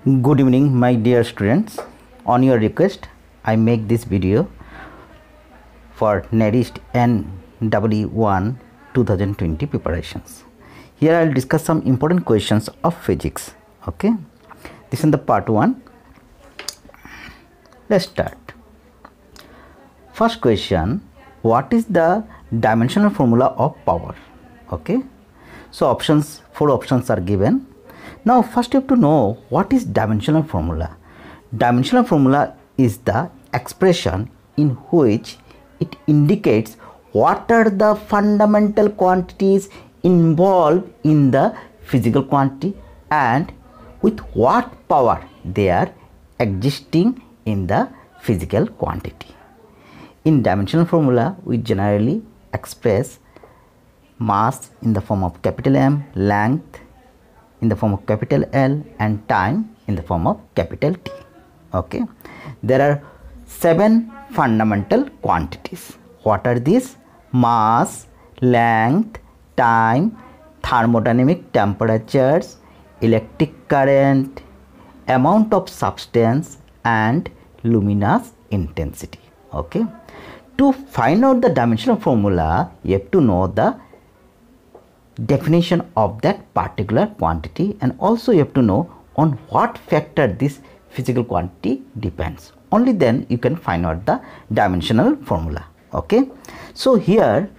Good evening, my dear students. On your request, I make this video for NARIST NEE1 2020 preparations. Here I will discuss some important questions of physics. Okay, this is the part 1. Let's start. First question: what is the dimensional formula of power? Okay, so 4 options are given. Now first you have to know what is dimensional formula. Dimensional formula is the expression in which it indicates what are the fundamental quantities involved in the physical quantity and with what power they are existing in the physical quantity. In dimensional formula, we generally express mass in the form of capital M, length in the form of capital L, and time in the form of capital T. Okay, there are 7 fundamental quantities. What are these? Mass, length, time, thermodynamic temperatures, electric current, amount of substance, and luminous intensity. Okay, to find out the dimensional formula, you have to know the definition of that particular quantity, and also you have to know on what factor this physical quantity depends. Only then you can find out the dimensional formula. Okay, so here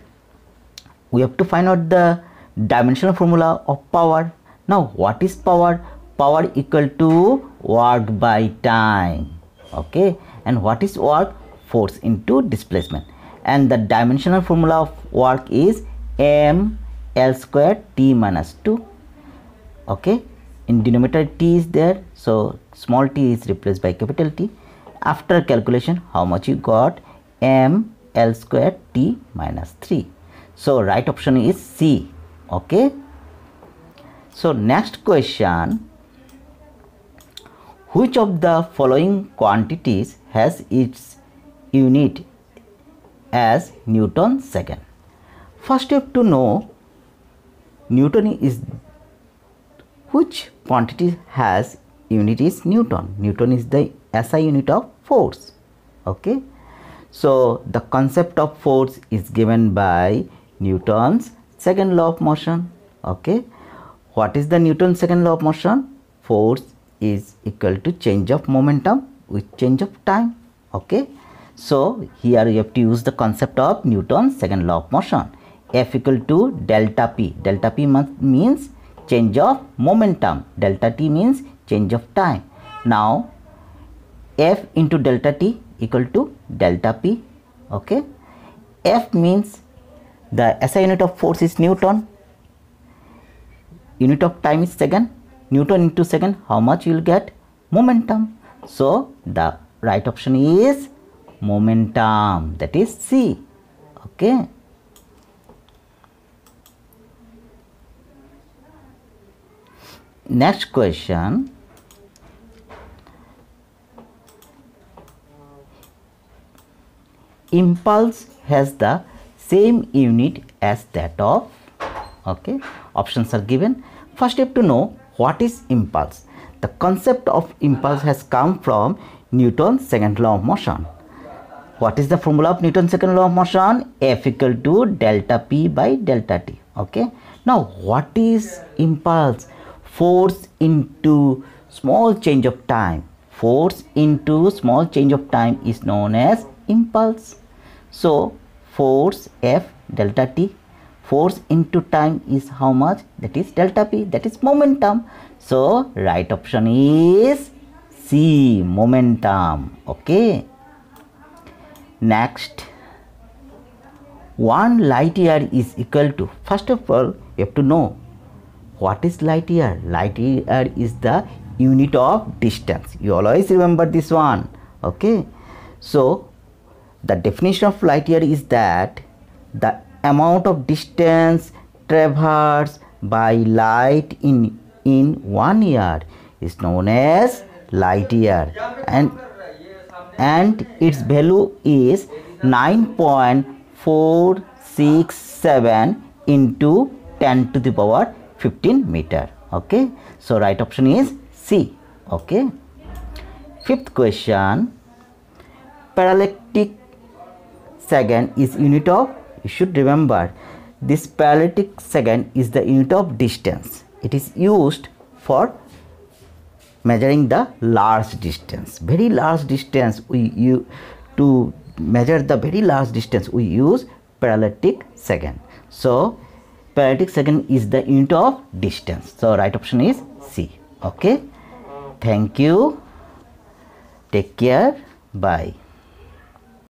we have to find out the dimensional formula of power. Now what is power? Power equal to work by time. Okay, and what is work? Force into displacement. And the dimensional formula of work is m L square T minus 2. Okay, in denominator T is there, so small t is replaced by capital T. After calculation, how much you got? M L square T minus 3. So right option is C. Okay, so next question: which of the following quantities has its unit as Newton second? First you have to know Newton is which quantity has unit is Newton. Newton is the SI unit of force. Okay, so the concept of force is given by Newton's second law of motion. Okay, what is the Newton's second law of motion? Force is equal to change of momentum with change of time. Okay, so here you have to use the concept of Newton's second law of motion. F equal to delta P. Delta P means change of momentum. Delta T means change of time. Now F into delta T equal to delta P. Okay, F means the SI unit of force is Newton. Unit of time is second. Newton into second, how much you will get? Momentum. So the right option is momentum, that is C. Okay. Next question: impulse has the same unit as that of. Okay, options are given. First you have to know what is impulse. The concept of impulse has come from Newton's second law of motion. What is the formula of Newton's second law of motion? F equal to delta P by delta T. Okay, now what is impulse? Force into small change of time. Force into small change of time is known as impulse. So force F delta T, force into time is how much? That is delta P, that is momentum. So right option is C, momentum. Okay, next, 1 light year is equal to, first of all you have to know what is light year. Light year is the unit of distance. You always remember this one. Okay, so the definition of light year is that the amount of distance traversed by light in 1 year is known as light year, and its value is 9.467 into 10 to the power 15 meter. Okay, so right option is C. Okay. Fifth question, parallactic second is unit of, you should remember, this parallactic second is the unit of distance. It is used for measuring the large distance, very large distance. To measure the very large distance we use parallactic second. So parallactic second is the unit of distance. So right option is C. Okay, thank you, take care, bye.